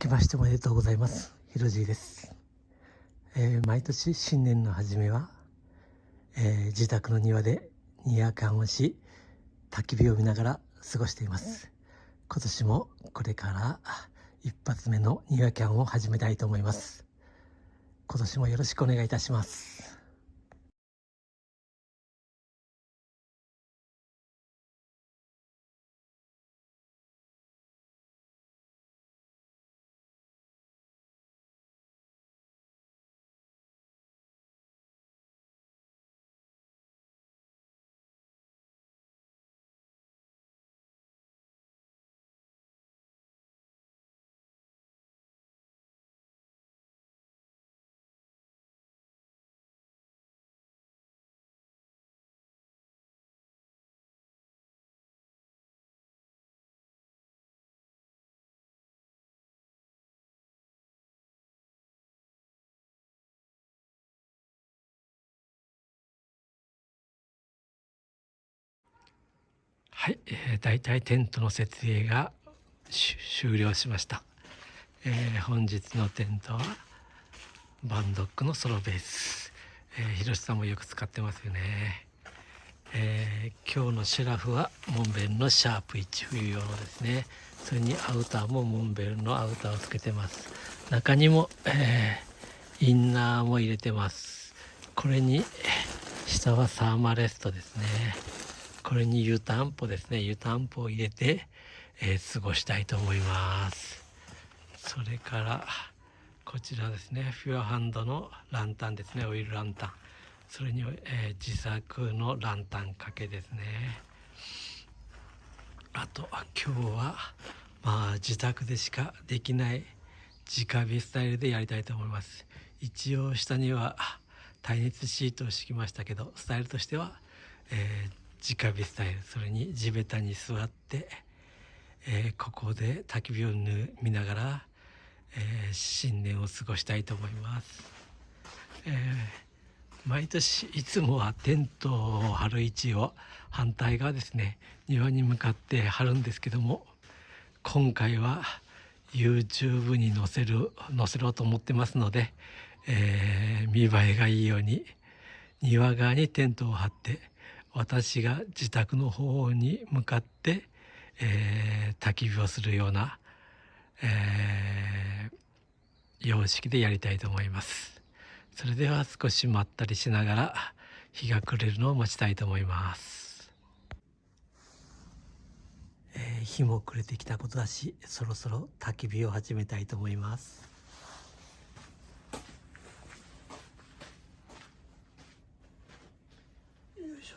けましておめでとうございます。ひろじいです。毎年新年の初めは、自宅の庭で庭館をし、焚き火を見ながら過ごしています。今年もこれから一発目の庭館を始めたいと思います。今年もよろしくお願いいたします。はい、大体テントの設営が終了しました。本日のテントはバンドックのソロベース、ひろしさんもよく使ってますよね。今日のシェラフはモンベルのシャープ1冬用のですね。それにアウターもモンベルのアウターをつけてます。中にも、インナーも入れてます。これに下はサーマレストですね。これに湯たんぽですね。湯たんぽを入れて、過ごしたいと思います。それからこちらですね、フュアハンドのランタンですね、オイルランタン。それに、自作のランタン掛けですね。あと今日は自宅でしかできない直火スタイルでやりたいと思います。一応下には耐熱シートを敷きましたけど、スタイルとしては、直火スタイル。それに地べたに座って、ここで焚き火を見ながら、新年を過ごしたいと思います。毎年いつもはテントを張る位置を反対側ですね、庭に向かって張るんですけども、今回は YouTube に載せろうと思ってますので、見栄えがいいように庭側にテントを張って、私が自宅の方に向かって、焚き火をするような、様式でやりたいと思います。それでは少しまったりしながら日が暮れるのを待ちたいと思います。日も暮れてきたことだし、そろそろ焚き火を始めたいと思います。よいしょ。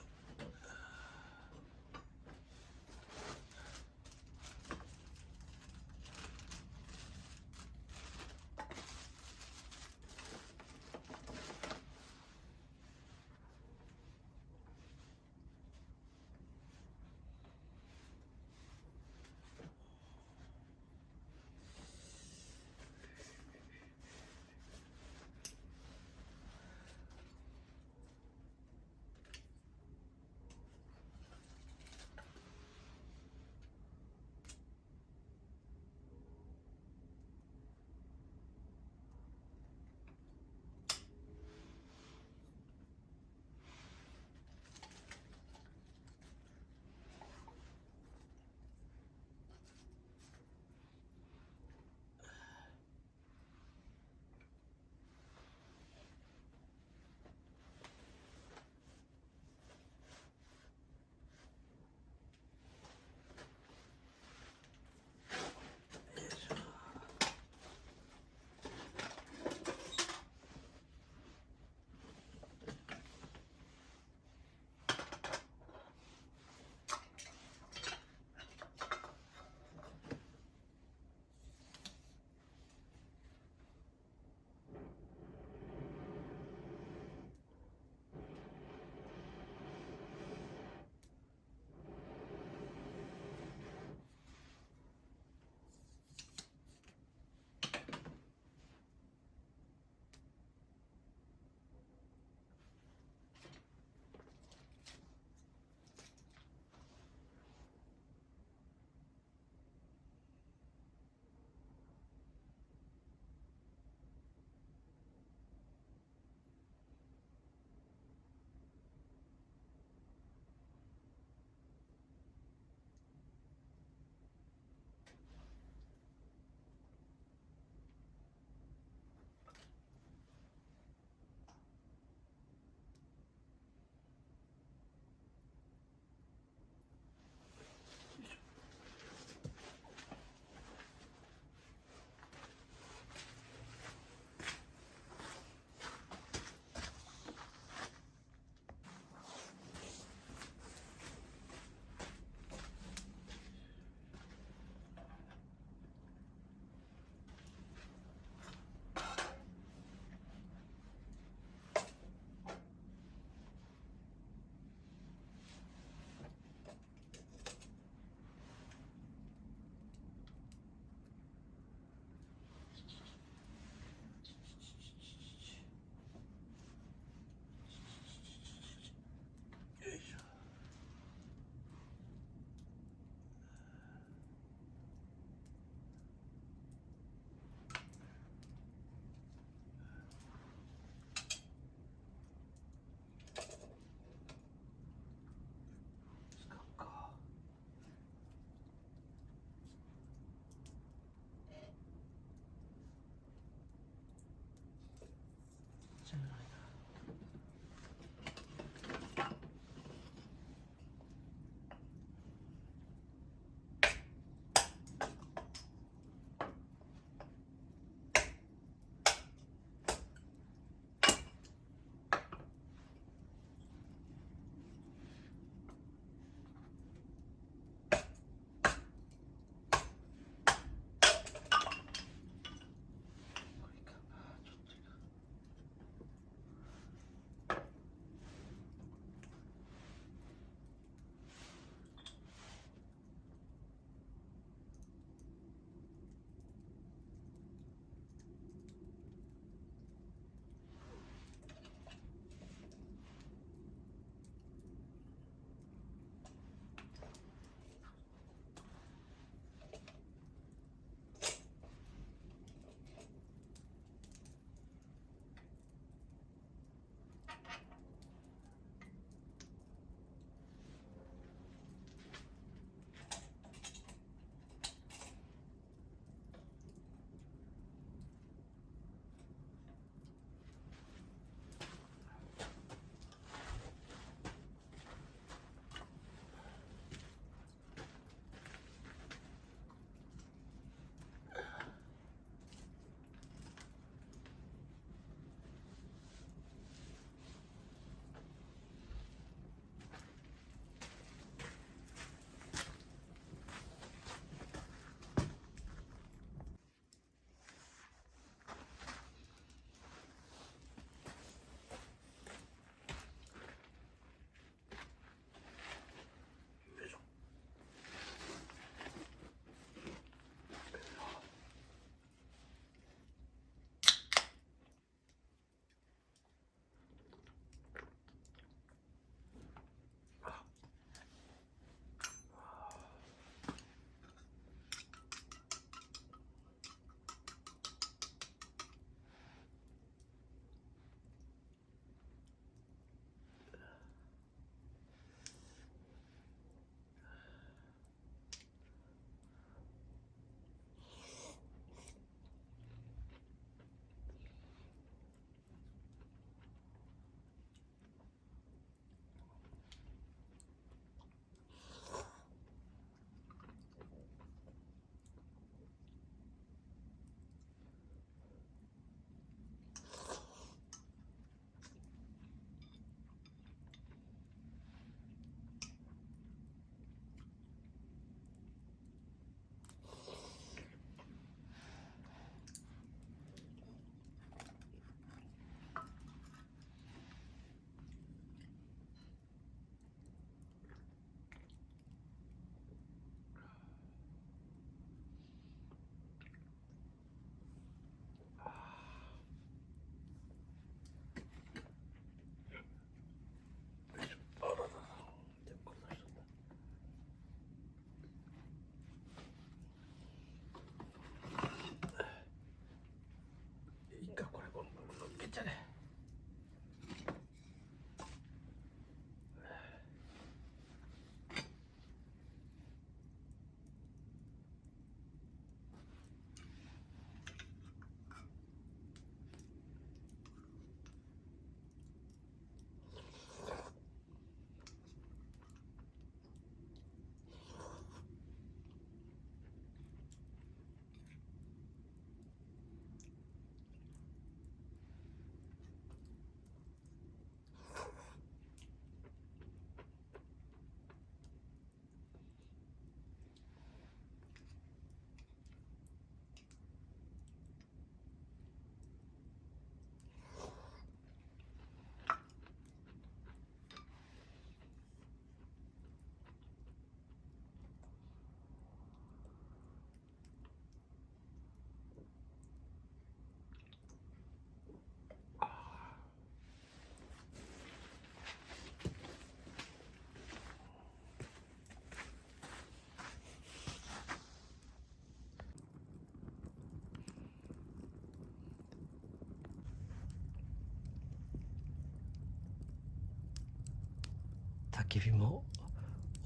焚き火も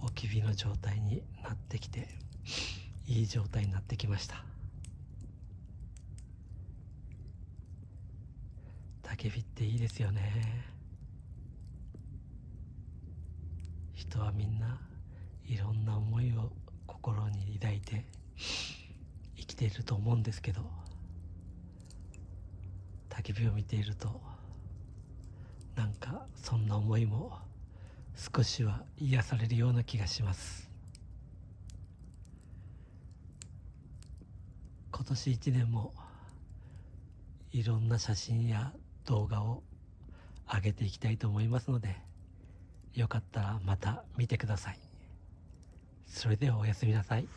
置き火の状態になってきて、いい状態になってきました。焚き火っていいですよね。人はみんないろんな思いを心に抱いて生きていると思うんですけど、焚き火を見ているとなんかそんな思いも少しは癒されるような気がします。今年1年もいろんな写真や動画を上げていきたいと思いますので、よかったらまた見てください。それではおやすみなさい。